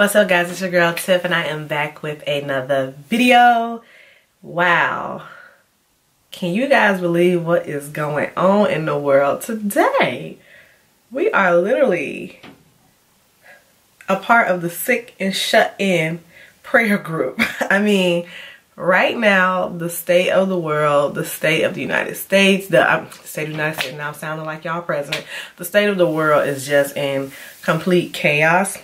What's up, guys? It's your girl Tiff and I am back with another video. Wow, can you guys believe what is going on in the world today? We are literally a part of the sick and shut in prayer group. I mean, right now, the state of the world, the state of the United States, the state of the United States now sounding like y'all president, the state of the world is just in complete chaos.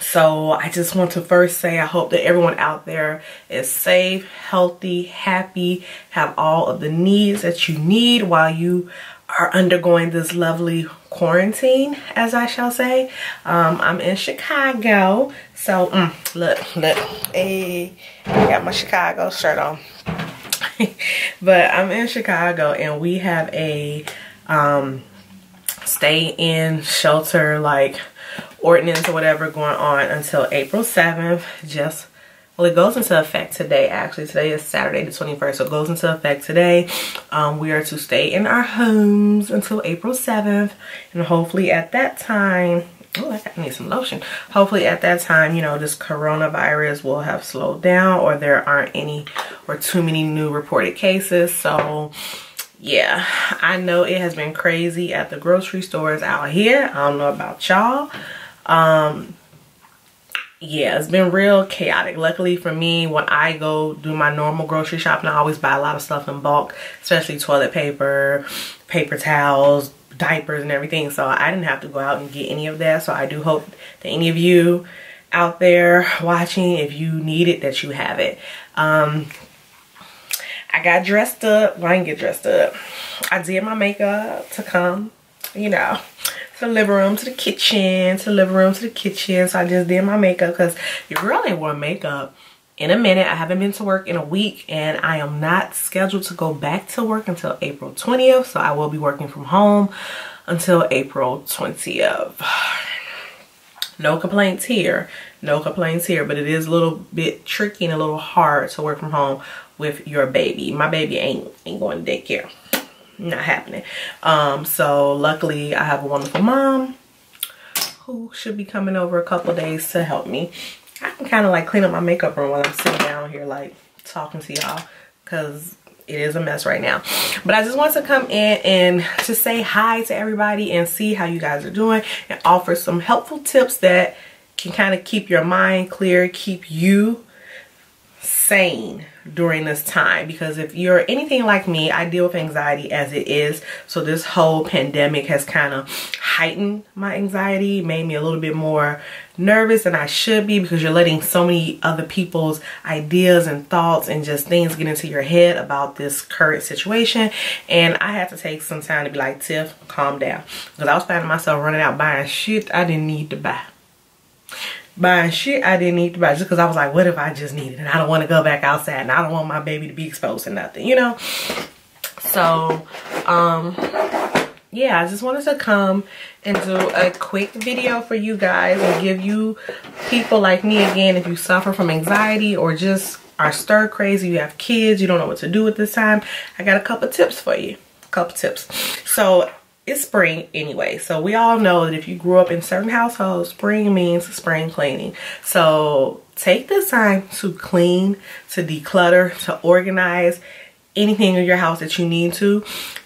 So I just want to first say I hope that everyone out there is safe, healthy, happy, have all of the needs that you need while you are undergoing this lovely quarantine, as I shall say. I'm in Chicago, so look, hey, I got my Chicago shirt on. But I'm in Chicago and we have a stay in shelter like ordinance or whatever going on until April 7th. Well, it goes into effect today. Actually, today is Saturday the 21st, so it goes into effect today. We are to stay in our homes until April 7th, and hopefully at that time, I need some lotion. Hopefully at that time, you know, this coronavirus will have slowed down, or there aren't any or too many new reported cases. So yeah, I know it has been crazy at the grocery stores out here. I don't know about y'all. Yeah, it's been real chaotic. Luckily for me, when I go do my normal grocery shopping, I always buy a lot of stuff in bulk, especially toilet paper, paper towels, diapers and everything. So I didn't have to go out and get any of that. So I do hope that any of you out there watching, if you need it, that you have it. I got dressed up. Well, I didn't get dressed up. I did my makeup to come, you know, to the living room, to the kitchen, to the living room, to the kitchen. So I just did my makeup because you really wore makeup in a minute. I haven't been to work in a week and I am not scheduled to go back to work until April 20th. So I will be working from home until April 20th. No complaints here. No complaints here, but it is a little bit tricky and a little hard to work from home with your baby. My baby ain't going to daycare. Not happening. So luckily I have a wonderful mom who should be coming over a couple of days to help me. I can kind of like clean up my makeup room while I'm sitting down here like talking to y'all, because it is a mess right now. But I just want to come in and to say hi to everybody and see how you guys are doing and offer some helpful tips that can kind of keep your mind clear, keep you sane during this time. Because if you're anything like me, I deal with anxiety as it is. So this whole pandemic has kind of heightened my anxiety, made me a little bit more nervous than I should be, because you're letting so many other people's ideas and thoughts and just things get into your head about this current situation. And I had to take some time to be like, Tiff, calm down, because I was finding myself running out buying shit I didn't need to buy. Buying shit I didn't need to buy just because I was like, what if I just need it and I don't want to go back outside and I don't want my baby to be exposed to nothing, you know? So yeah, I just wanted to come and do a quick video for you guys and give you people like me, again, if you suffer from anxiety or just are stir crazy, you have kids, you don't know what to do at this time, I got a couple tips for you. A couple tips. So it's spring anyway, so we all know that if you grew up in certain households, spring means spring cleaning. So take this time to clean, to declutter, to organize anything in your house that you need to.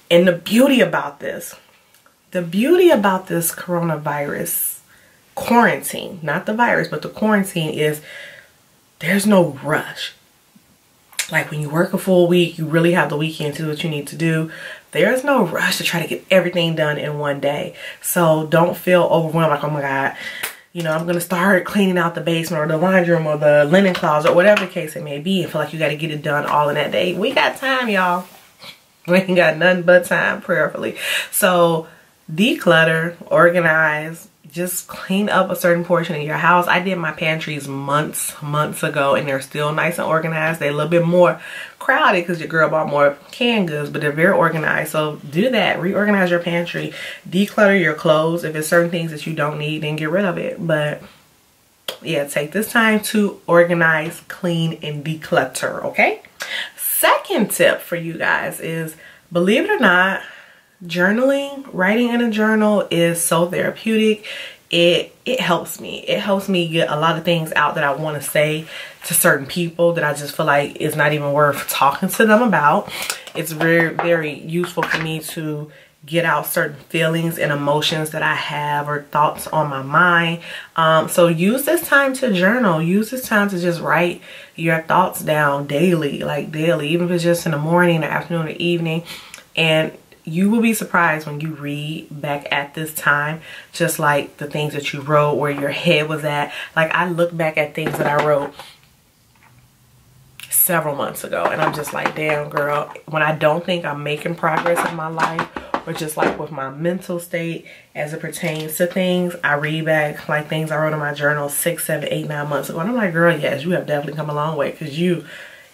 And the beauty about this coronavirus quarantine, not the virus, but the quarantine, is there's no rush. Like when you work a full week, you really have the weekend to do what you need to do. There's no rush to try to get everything done in one day. So don't feel overwhelmed like, oh my God, you know, I'm going to start cleaning out the basement or the laundry room or the linen closet or whatever the case it may be, and feel like you got to get it done all in that day. We got time, y'all. We ain't got nothing but time, prayerfully. So declutter, organize, just clean up a certain portion of your house. I did my pantries months ago and they're still nice and organized. They're a little bit more crowded because your girl bought more canned goods, but they're very organized. So do that, reorganize your pantry, declutter your clothes. If it's certain things that you don't need, then get rid of it. But yeah, take this time to organize, clean, and declutter, okay? Second tip for you guys is, believe it or not, journaling, writing in a journal is so therapeutic. it helps me. It helps me get a lot of things out that I want to say to certain people that I just feel like it's not even worth talking to them about. It's very, very useful for me to get out certain feelings and emotions that I have or thoughts on my mind. So use this time to journal. Use this time to just write your thoughts down daily, like daily, even if it's just in the morning, the afternoon, or evening. And you will be surprised when you read back at this time, just like the things that you wrote, where your head was at. Like, I look back at things that I wrote several months ago, and I'm just like, damn, girl, when I don't think I'm making progress in my life, or just like with my mental state as it pertains to things, I read back like things I wrote in my journal 6, 7, 8, 9 months ago, and I'm like, girl, yes, you have definitely come a long way, because you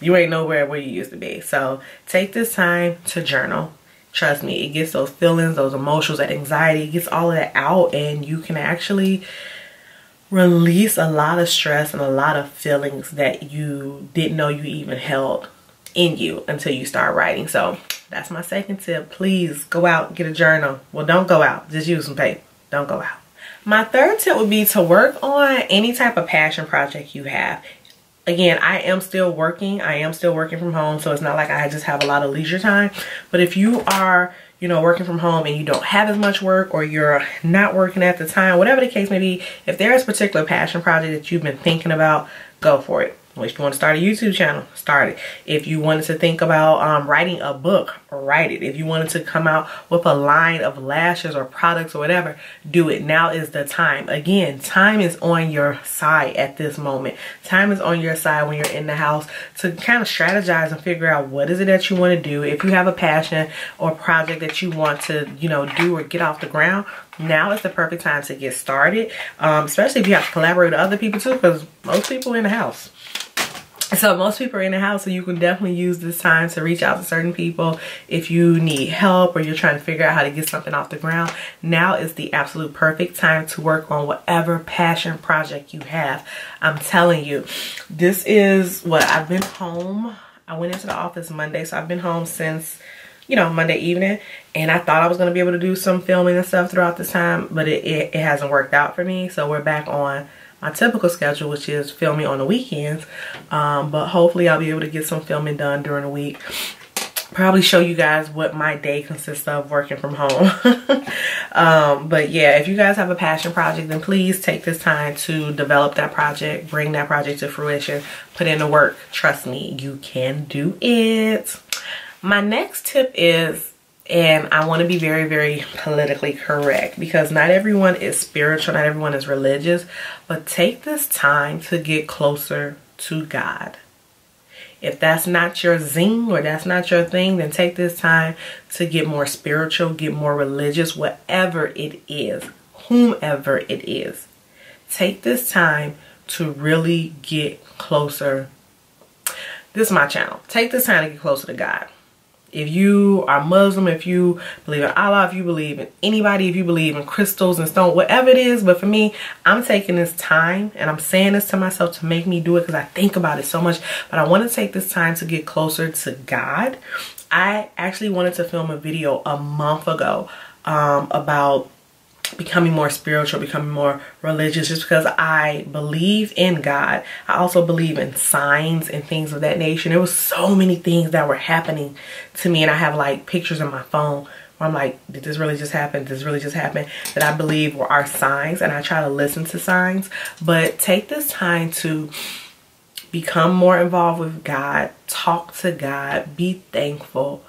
ain't nowhere where you used to be. So take this time to journal. Trust me, it gets those feelings, those emotions, that anxiety, it gets all of that out, and you can actually release a lot of stress and a lot of feelings that you didn't know you even held in you until you start writing. So that's my second tip. Please go out, get a journal. Well, don't go out, just use some paper. Don't go out. My third tip would be to work on any type of passion project you have. Again, I am still working. I am still working from home, so it's not like I just have a lot of leisure time. But if you are, you know, working from home and you don't have as much work, or you're not working at the time, whatever the case may be, if there's a particular passion project that you've been thinking about, go for it. If you want to start a YouTube channel, start it. If you wanted to think about writing a book, write it. If you wanted to come out with a line of lashes or products or whatever, do it. Now is the time. Again, time is on your side at this moment. Time is on your side when you're in the house to kind of strategize and figure out what is it that you want to do. If you have a passion or project that you want to, you know, do or get off the ground, now is the perfect time to get started. Especially if you have to collaborate with other people too, because most people are in the house. So most people are in the house, so you can definitely use this time to reach out to certain people if you need help or you're trying to figure out how to get something off the ground. Now is the absolute perfect time to work on whatever passion project you have. I'm telling you, this is what I've been home. I went into the office Monday, so I've been home since, you know, Monday evening, and I thought I was going to be able to do some filming and stuff throughout this time, but it hasn't worked out for me. So we're back on my typical schedule, which is filming on the weekends, but hopefully I'll be able to get some filming done during the week. Probably show you guys what my day consists of working from home. But yeah, if you guys have a passion project, then please take this time to develop that project, bring that project to fruition, put in the work. Trust me, you can do it. My next tip is, and I want to be very, very politically correct, because not everyone is spiritual, not everyone is religious, but take this time to get closer to God. If that's not your zing or that's not your thing, then take this time to get more spiritual, get more religious, whatever it is, whomever it is. Take this time to really get closer. This is my channel. Take this time to get closer to God. If you are Muslim, if you believe in Allah, if you believe in anybody, if you believe in crystals and stone, whatever it is. But for me, I'm taking this time, and I'm saying this to myself to make me do it because I think about it so much. But I want to take this time to get closer to God. I actually wanted to film a video a month ago about becoming more spiritual, becoming more religious, just because I believe in God. I also believe in signs and things of that nature. There was so many things that were happening to me, and I have like pictures on my phone where I'm like, did this really just happen? Did this really just happen? That I believe are signs, and I try to listen to signs. But take this time to become more involved with God, talk to God, be thankful,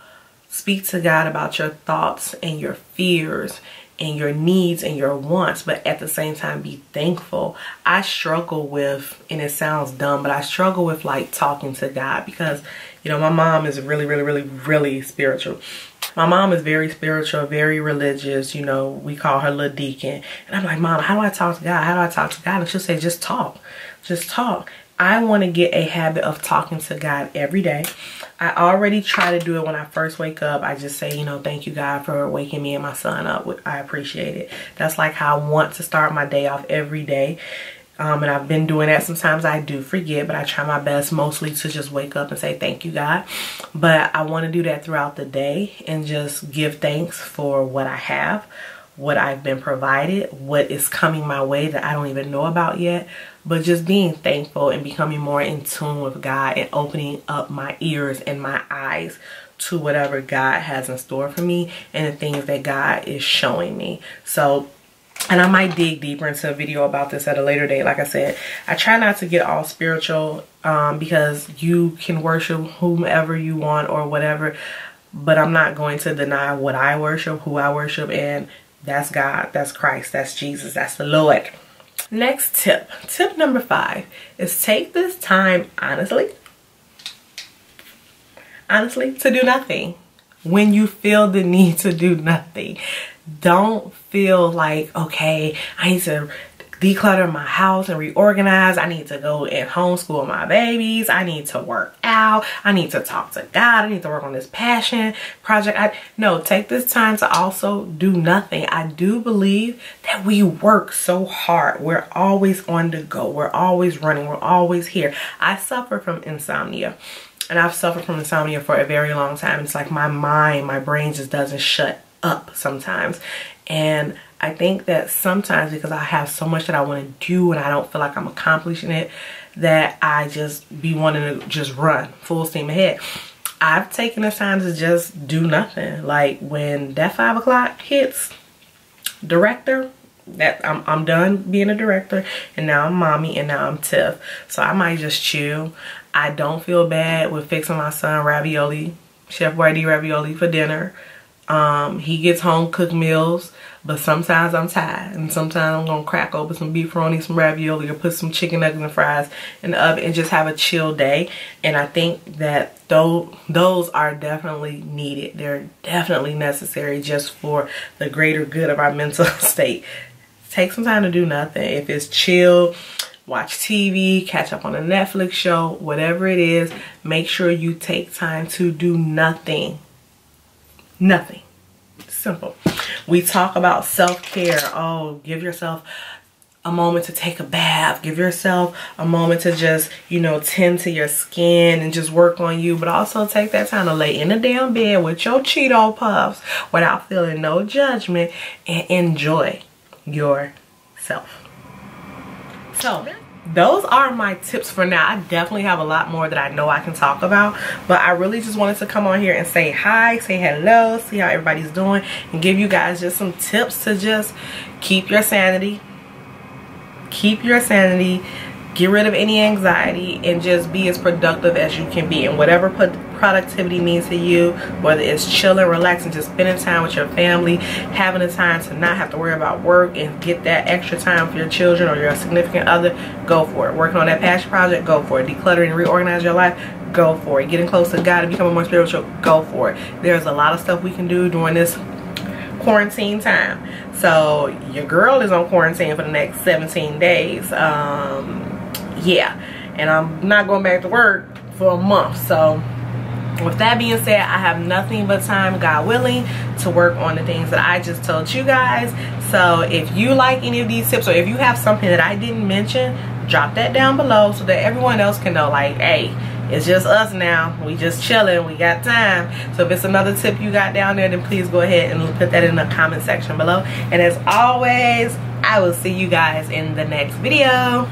speak to God about your thoughts and your fears and your needs and your wants, but at the same time be thankful. I struggle with, and it sounds dumb, but I struggle with like talking to God because, you know, my mom is really spiritual. My mom is very spiritual, very religious. You know, we call her little deacon. And I'm like, Mom, how do I talk to God? How do I talk to God? And she'll say, just talk. Just talk. I want to get a habit of talking to God every day. I already try to do it when I first wake up. I just say, you know, thank you, God, for waking me and my son up. I appreciate it. That's like how I want to start my day off every day. And I've been doing that. Sometimes I do forget, but I try my best mostly to just wake up and say, thank you, God. But I want to do that throughout the day and just give thanks for what I have, what I've been provided, what is coming my way that I don't even know about yet, but just being thankful and becoming more in tune with God and opening up my ears and my eyes to whatever God has in store for me and the things that God is showing me. So, and I might dig deeper into a video about this at a later date. Like I said, I try not to get all spiritual because you can worship whomever you want or whatever, but I'm not going to deny what I worship, who I worship, and that's God, that's Christ, that's Jesus, that's the Lord. Next tip. Tip number 5 is take this time honestly to do nothing. When you feel the need to do nothing, don't feel like, okay, I need to declutter my house and reorganize. I need to go and homeschool my babies. I need to work out. I need to talk to God. I need to work on this passion project. No, take this time to also do nothing. I do believe that we work so hard. We're always on the go. We're always running. We're always here. I suffer from insomnia. And I've suffered from insomnia for a very long time. It's like my mind, my brain just doesn't shut up sometimes. And I think that sometimes because I have so much that I want to do and I don't feel like I'm accomplishing it, that I just be wanting to just run full steam ahead. I've taken the time to just do nothing. Like when that 5 o'clock hits, director, that I'm done being a director, and now I'm mommy, and now I'm Tiff. So I might just chill. I don't feel bad with fixing my son ravioli, Chef Boyardee ravioli for dinner. He gets home cooked meals, but sometimes I'm tired, and sometimes I'm gonna crack open some beefaroni, some ravioli, or put some chicken nuggets and fries in the oven and just have a chill day. And I think that those are definitely needed. They're definitely necessary just for the greater good of our mental state. Take some time to do nothing. If it's chill, watch TV, catch up on a Netflix show, whatever it is, make sure you take time to do nothing. Nothing. Simple. We talk about self-care. Oh, give yourself a moment to take a bath. Give yourself a moment to just, you know, tend to your skin and just work on you. But also take that time to lay in the damn bed with your Cheeto Puffs without feeling no judgment and enjoy yourself. So those are my tips for now. I definitely have a lot more that I know I can talk about, but I really just wanted to come on here and say hi, say hello, see how everybody's doing, and give you guys just some tips to just keep your sanity, get rid of any anxiety, and just be as productive as you can be. And whatever productivity means to you, whether it's chilling, relaxing, just spending time with your family, having the time to not have to worry about work and get that extra time for your children or your significant other, go for it. Working on that passion project, go for it. Decluttering and reorganize your life, go for it. Getting close to God and becoming more spiritual, go for it. There's a lot of stuff we can do during this quarantine time. So your girl is on quarantine for the next 17 days. Yeah, and I'm not going back to work for a month. So with that being said, I have nothing but time, God willing, to work on the things that I just told you guys. So if you like any of these tips, or if you have something that I didn't mention, drop that down below so that everyone else can know, like, hey, it's just us now. We just chilling. We got time. So if it's another tip you got down there, then please go ahead and put that in the comment section below. And as always, I will see you guys in the next video.